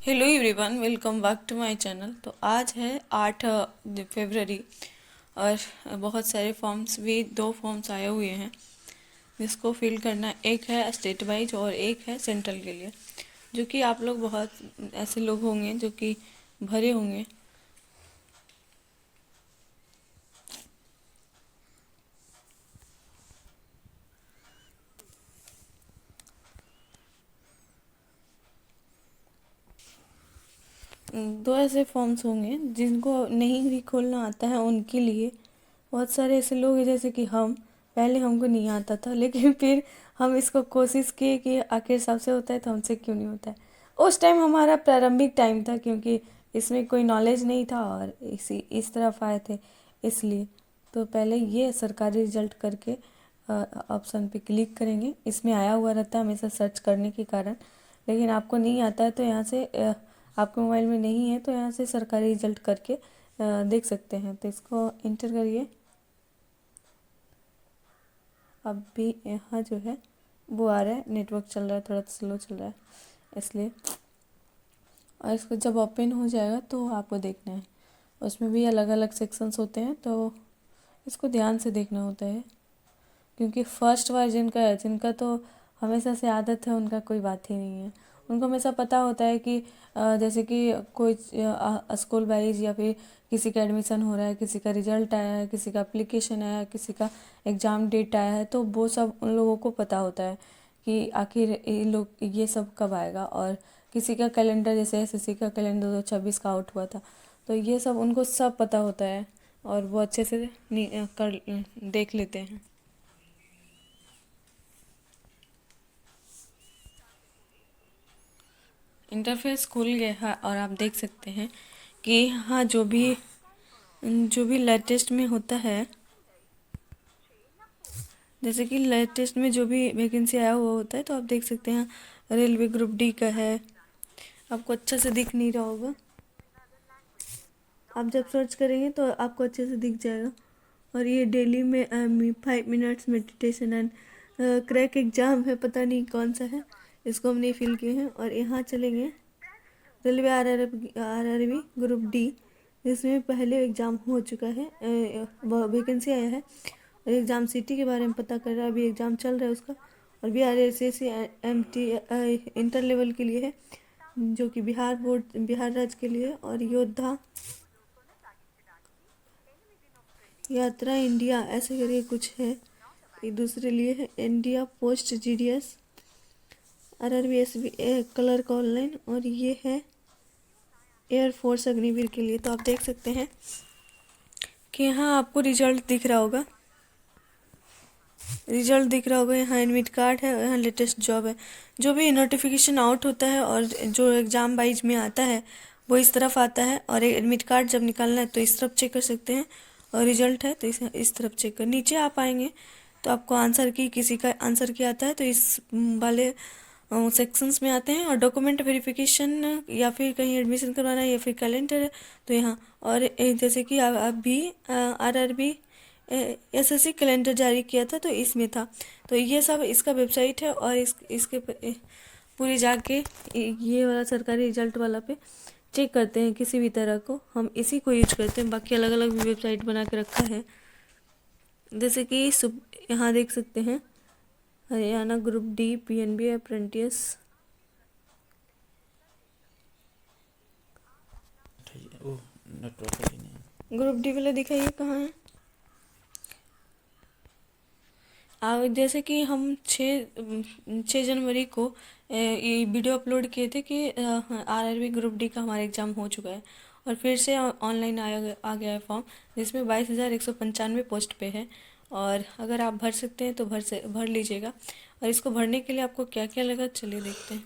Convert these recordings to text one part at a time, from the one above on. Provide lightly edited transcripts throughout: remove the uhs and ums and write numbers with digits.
Hello everyone, welcome back to my channel. तो आज है 8 फरवरी और बहुत सारे फॉर्म्स भी, 2 फॉर्म्स आए हुए हैं जिसको फिल करना है। एक है स्टेट वाइज और एक है सेंट्रल के लिए, जो कि आप लोग बहुत ऐसे लोग होंगे जो कि भरे होंगे। दो ऐसे फॉर्म्स होंगे जिनको नहीं भी खोलना आता है उनके लिए। बहुत सारे ऐसे लोग हैं जैसे कि हम, पहले हमको नहीं आता था लेकिन फिर हम इसको कोशिश किए कि आखिर सबसे होता है तो हमसे क्यों नहीं होता है। उस टाइम हमारा प्रारंभिक टाइम था क्योंकि इसमें कोई नॉलेज नहीं था और इस तरफ आए थे इसलिए। तो पहले ये सरकारी रिजल्ट करके ऑप्शन पे क्लिक करेंगे। इसमें आया हुआ रहता है हमेशा सर्च करने के कारण, लेकिन आपको नहीं आता है तो यहाँ से आपके मोबाइल में नहीं है तो यहाँ से सरकारी रिजल्ट करके देख सकते हैं। तो इसको इंटर करिए। अब भी यहाँ जो है वो आ रहा है, नेटवर्क चल रहा है, थोड़ा स्लो चल रहा है इसलिए। और इसको जब ओपन हो जाएगा तो आपको देखना है, उसमें भी अलग अलग सेक्शंस होते हैं तो इसको ध्यान से देखना होता है। क्योंकि फर्स्ट बार जिनका है, जिनका तो हमेशा से आदत है, उनका कोई बात ही नहीं है। उनको हमेशा पता होता है कि जैसे कि कोई स्कूल वाइज या फिर किसी का एडमिशन हो रहा है, किसी का रिजल्ट आया है, किसी का एप्लीकेशन आया है, किसी का एग्ज़ाम डेट आया है, तो वो सब उन लोगों को पता होता है कि आखिर ये लोग ये सब कब आएगा। और किसी का कैलेंडर, जैसे एसएससी का कैलेंडर 2026 का आउट हुआ था, तो ये सब उनको सब पता होता है और वो अच्छे से कर देख लेते हैं। इंटरफेस खुल गया है और आप देख सकते हैं कि यहाँ जो भी लेटेस्ट में होता है, जैसे कि लेटेस्ट में जो भी वैकेंसी आया हुआ होता है तो आप देख सकते हैं रेलवे ग्रुप डी का है। आपको अच्छा से दिख नहीं रहा होगा, आप जब सर्च करेंगे तो आपको अच्छे से दिख जाएगा। और ये डेली में 5 minutes meditation and crack exam है, पता नहीं कौन सा है, इसको हमने फिल किए हैं। और यहाँ चलेंगे रेलवे आरआरबी ग्रुप डी, जिसमें पहले एग्ज़ाम हो चुका है, वैकेंसी आया है और एग्ज़ाम सिटी के बारे में पता कर रहा है, अभी एग्ज़ाम चल रहा है उसका। और Bihar SSC MT inter level के लिए है, जो कि बिहार बोर्ड, बिहार राज्य के लिए है। और योद्धा यात्रा इंडिया ऐसे करके कुछ है, ये दूसरे लिए है। India post GDS, RRB SB clerk online, और ये है एयरफोर्स अग्निवीर के लिए। तो आप देख सकते हैं कि यहाँ आपको रिजल्ट दिख रहा होगा, यहाँ एडमिट कार्ड है, यहाँ लेटेस्ट जॉब है। जो भी नोटिफिकेशन आउट होता है और जो एग्ज़ाम वाइज में आता है वो इस तरफ आता है। और एडमिट कार्ड जब निकालना है तो इस तरफ चेक कर सकते हैं, और रिजल्ट है तो इस तरफ चेक कर। नीचे आप आएंगे तो आपको आंसर की, किसी का आंसर की आता है तो इस वाले सेक्शंस में आते हैं। और डॉक्यूमेंट वेरिफिकेशन या फिर कहीं एडमिशन करवाना है या फिर कैलेंडर है तो यहाँ। और जैसे कि अभी आरआरबी एसएससी कैलेंडर जारी किया था तो इसमें था। तो ये सब इसका वेबसाइट है और इसके पूरी जाके ये वाला सरकारी रिजल्ट वाला पे चेक करते हैं। किसी भी तरह को हम इसी को यूज करते हैं, बाकी अलग अलग भी वेबसाइट बना के रखा है। जैसे कि यहाँ देख सकते हैं Haryana group D PNB apprentice. ओ नेटवर्क ही नहीं। ग्रुप डी वाला दिखाइए कहाँ है। जैसे कि हम 6 जनवरी को ये वीडियो अपलोड किए थे कि आरआरबी ग्रुप डी का हमारा एग्ज़ाम हो चुका है और फिर से ऑनलाइन आ गया है फॉर्म, जिसमें 22,195 पोस्ट पे है। और अगर आप भर सकते हैं तो भर लीजिएगा। और इसको भरने के लिए आपको क्या क्या लगा, चलिए देखते हैं।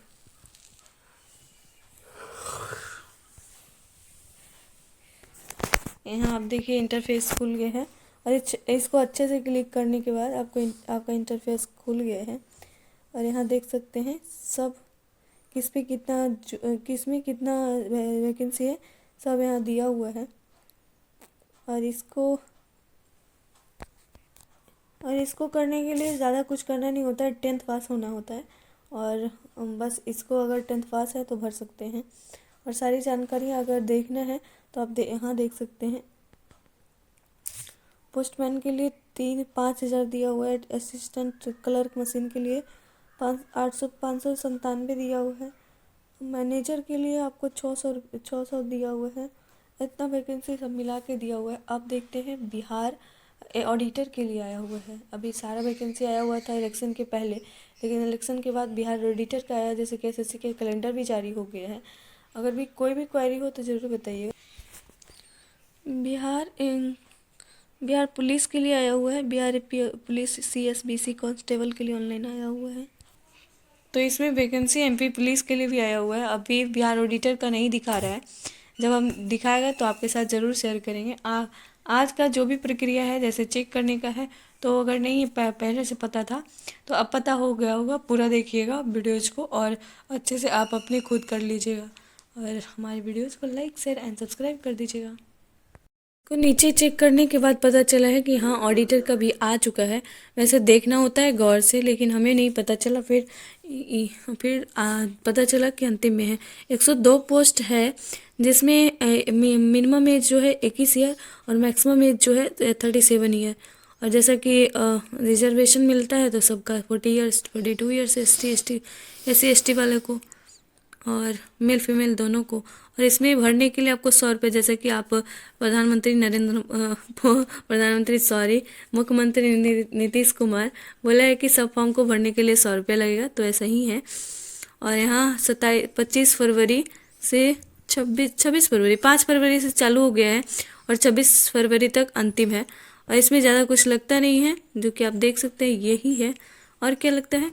यहाँ आप देखिए इंटरफेस खुल गया है और इसको अच्छे से क्लिक करने के बाद आपका इंटरफेस खुल गया है। और यहाँ देख सकते हैं सब किस में कितना वैकेंसी है, सब यहाँ दिया हुआ है। और इसको करने के लिए ज़्यादा कुछ करना नहीं होता है, 10th पास होना होता है। और बस इसको अगर 10th पास है तो भर सकते हैं। और सारी जानकारी अगर देखना है तो आप यहाँ देख सकते हैं। पोस्टमैन के लिए 5,000 दिया हुआ है। असिस्टेंट क्लर्क मशीन के लिए 597 दिया हुआ है। मैनेजर के लिए आपको 600 दिया हुआ है। इतना वैकेंसी सब मिला के दिया हुआ है। अब देखते हैं बिहार ऑडिटर के लिए आया हुआ है। अभी सारा वैकेंसी आया हुआ था इलेक्शन के पहले, लेकिन इलेक्शन के बाद बिहार ऑडिटर का आया, जैसे कि एसएससी के कैलेंडर भी जारी हो गया है। अगर भी कोई भी क्वेरी हो तो ज़रूर बताइएगा। बिहार पुलिस के लिए आया हुआ है। बिहार पुलिस CSBC कांस्टेबल के लिए ऑनलाइन आया हुआ है। तो इसमें वैकेंसी MP पुलिस के लिए भी आया हुआ है। अभी बिहार ऑडिटर का नहीं दिखा रहा है, जब हम दिखाएगा तो आपके साथ ज़रूर शेयर करेंगे। आज का जो भी प्रक्रिया है, जैसे चेक करने का है, तो अगर नहीं पहले से पता था तो अब पता हो गया होगा। पूरा देखिएगा वीडियोज़ को और अच्छे से आप अपने खुद कर लीजिएगा, और हमारी वीडियोज़ को लाइक शेयर एंड सब्सक्राइब कर दीजिएगा। को नीचे चेक करने के बाद पता चला है कि हाँ, ऑडिटर का भी आ चुका है। वैसे देखना होता है गौर से, लेकिन हमें नहीं पता चला। फिर पता चला कि अंतिम में है। 102 पोस्ट है, जिसमें मिनिमम एज जो है 21 ईयर और मैक्सिमम एज जो है 37 ईयर। और जैसा कि रिजर्वेशन मिलता है तो सबका 40 ईयर्स 42 ईयर्स SC ST वाले को, और मेल फीमेल दोनों को। और इसमें भरने के लिए आपको 100 रुपये, जैसे कि आप मुख्यमंत्री नीतीश कुमार बोला है कि सब फॉर्म को भरने के लिए 100 रुपये लगेगा, तो ऐसा ही है। और यहाँ 25 फरवरी से 26 फरवरी 5 फरवरी से चालू हो गया है और 26 फरवरी तक अंतिम है। और इसमें ज़्यादा कुछ लगता नहीं है, जो कि आप देख सकते हैं यही है। और क्या लगता है,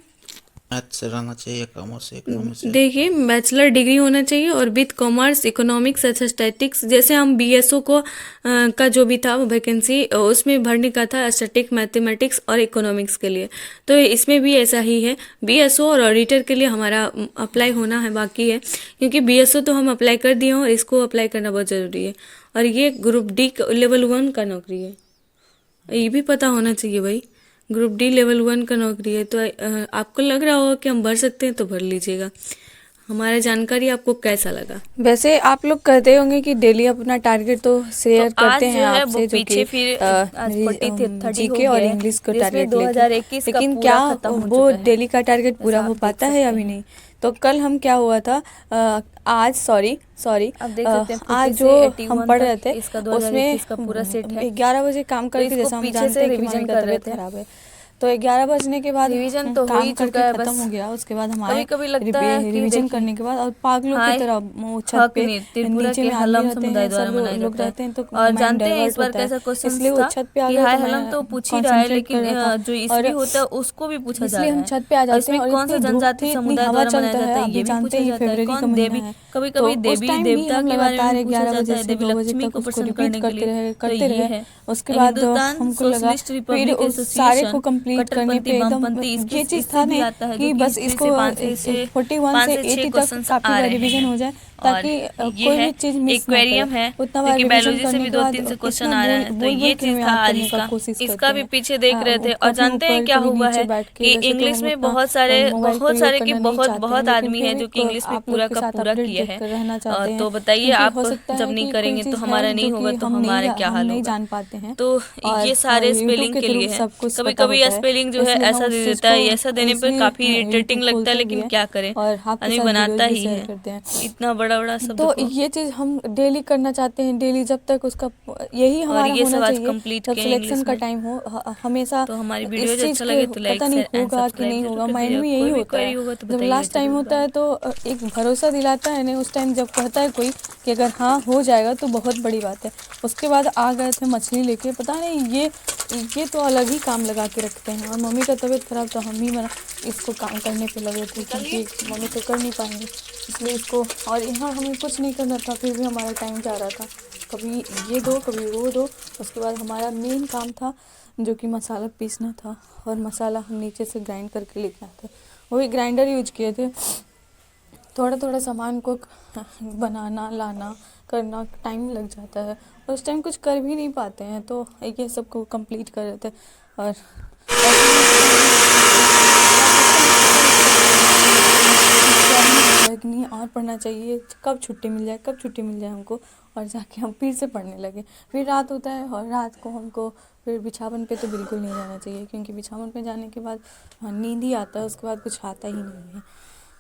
मैथ्स से रहना चाहिए, कॉमर्स से, इकोनॉमिक्स से। देखिए, बैचलर डिग्री होना चाहिए और विथ कॉमर्स, इकोनॉमिक्स, स्टैटिक्स। जैसे हम BSO को का जो भी था वैकेंसी, उसमें भरने का था स्टैटिक, मैथमेटिक्स और इकोनॉमिक्स के लिए। तो इसमें भी ऐसा ही है। BSO और ऑडिटर के लिए हमारा अप्लाई होना है बाकी है, क्योंकि BSO तो हम अप्लाई कर दिए हैं और इसको अप्लाई करना बहुत ज़रूरी है। और ये ग्रुप D लेवल 1 का नौकरी है, ये भी पता होना चाहिए भाई। ग्रुप D लेवल 1 का नौकरी है। तो आपको लग रहा होगा कि हम भर सकते हैं तो भर लीजिएगा। हमारा जानकारी आपको कैसा लगा? वैसे आप लोग कहते होंगे कि डेली अपना टारगेट तो शेयर करते हैं आपसे, जो कि GK और इंग्लिश को टारगेट लेके, लेकिन क्या वो डेली का टारगेट पूरा हो पाता है अभी नहीं? तो कल हम क्या हुआ था, आज सॉरी आज जो हम पढ़ रहे थे उसमें 11 बजे काम करके, जैसा हम जानते हैं कि रिवीजन कर रहे थे खराब है, तो 11 बजने के बाद रिवीजन तो हो ही चुका है, खत्म हो गया। उसके बाद हमारे कभी लगता है रिवीजन करने के बाद और पागलों की तरह छत पे नीचे में हलम समुदाय द्वारा मनाया जाता है। तो और जानते हैं इस बार कैसा क्वेश्चन था, इसलिए वो छत पे आ गए। हाय हलम तो पूछ ही रहा है, लेकिन जो इसमें होता है उसको भी पूछा जा रहा है, इसलिए हम छत पे आ जाते हैं। और कौन सा जनजाति समुदाय द्वारा मनाया जाता है ये भी पूछा जाता है। कौन देवी, कभी कभी देवी देवता के बारे में पूछा जाता है, देवी लक्ष्मी को प्रसन्न करने के लिए करते रहे। उसके बाद हमको लगा फिर सारे को कंप्लीट करने पे एकदम ये चीज था नहीं कि बस इसको 41 से 80 तक काफी रिवीजन हो जाए, ताकि कोई भी चीज मिस ना करे। उतना बार रिवीजन करने के बाद 2-3 से क्वेश्चन आ रहा है, तो ये चीज था आज इसका भी पीछे देख रहे थे। और जानते हैं क्या हुआ है कि इंग्लिश में बहुत सारे की बहुत आदमी है जो कि इंग्लिश में पूरा का पूरा किया है। तो बताइए, आप जब नहीं करेंगे तो हमारा नहीं होगा तो हमारा क्या हाल होगा? जान पाते हैं। तो ये सारे स्पेलिंग के लिए है। कभी कभी स्पेलिंग जो है ऐसा दे देता है, ऐसा देने पर काफी इरिटेटिंग लगता है, लेकिन क्या करें, आदमी बनाता ही है इतना बड़ा शब्द। तो ये चीज हम डेली करना चाहते हैं, डेली जब तक उसका यही हमारा होना चाहिए। जब सिलेक्शन का टाइम हो, हमेशा तो हमारी वीडियो अच्छा लगे तो लाइक पता नहीं होगा कि नहीं होगा, माइंड में यही होता है। जब लास्ट टाइम होता है तो एक भरोसा दिलाता है ना, उस टाइम जब कहता है कोई कि अगर हाँ हो जाएगा तो बहुत बड़ी बात है। उसके बाद आ गए थे मछली लेके, पता नहीं ये तो अलग ही काम लगा के रखते हैं। और मम्मी का तबीयत खराब, तो हम ही इसको काम करने पे लगे थे, क्योंकि मम्मी तो कर नहीं पाएंगे, इसलिए इसको। और यहाँ हमें कुछ नहीं करना था, फिर भी हमारा टाइम जा रहा था, कभी ये दो कभी वो दो। उसके बाद हमारा मेन काम था जो कि मसाला पीसना था, और मसाला हम नीचे से ग्राइंड करके लेके आते, वही ग्राइंडर यूज किए थे। थोड़ा सामान को बनाना लाना करना टाइम लग जाता है, और उस टाइम कुछ कर भी नहीं पाते हैं, तो ये सब को कंप्लीट कर रहे थे। और कितनी और पढ़ना चाहिए, कब छुट्टी मिल जाए हमको, और जाके हम फिर से पढ़ने लगे। फिर रात होता है और रात को हमको फिर बिछावन पे तो बिल्कुल नहीं जाना चाहिए, क्योंकि बिछावन पे जाने के बाद नींद ही आता है, उसके बाद कुछ आता ही नहीं है,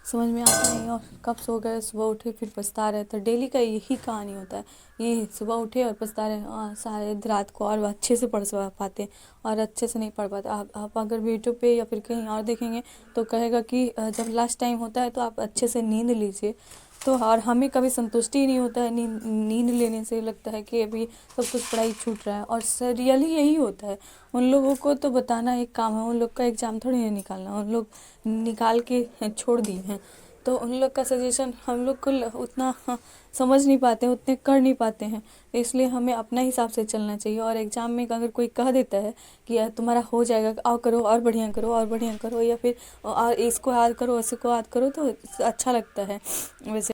समझ में आता नहीं। और कब सो गए, सुबह उठे फिर पछता रहे। तो डेली का यही कहानी होता है, ये सुबह उठे और पछता रहे, शायद रात को और अच्छे से पढ़ पाते और अच्छे से नहीं पढ़ पाते। आप अगर यूट्यूब पे या फिर कहीं और देखेंगे तो कहेगा कि जब लास्ट टाइम होता है तो आप अच्छे से नींद लीजिए। तो और हमें कभी संतुष्टि ही नहीं होता है, नींद लेने से लगता है कि अभी सब कुछ पढ़ाई छूट रहा है, और रियली यही होता है। उन लोगों को तो बताना एक काम है, उन लोग का एग्ज़ाम थोड़ी है निकालना, उन लोग निकाल के छोड़ दिए हैं। तो उन लोग का सजेशन हम लोग को उतना समझ नहीं पाते हैं, उतने कर नहीं पाते हैं, इसलिए हमें अपना हिसाब से चलना चाहिए। और एग्ज़ाम में अगर कोई कह देता है कि यार तुम्हारा हो जाएगा, आओ करो और बढ़िया करो और बढ़िया करो, या फिर इसको याद करो उसको याद करो, तो अच्छा लगता है वैसे।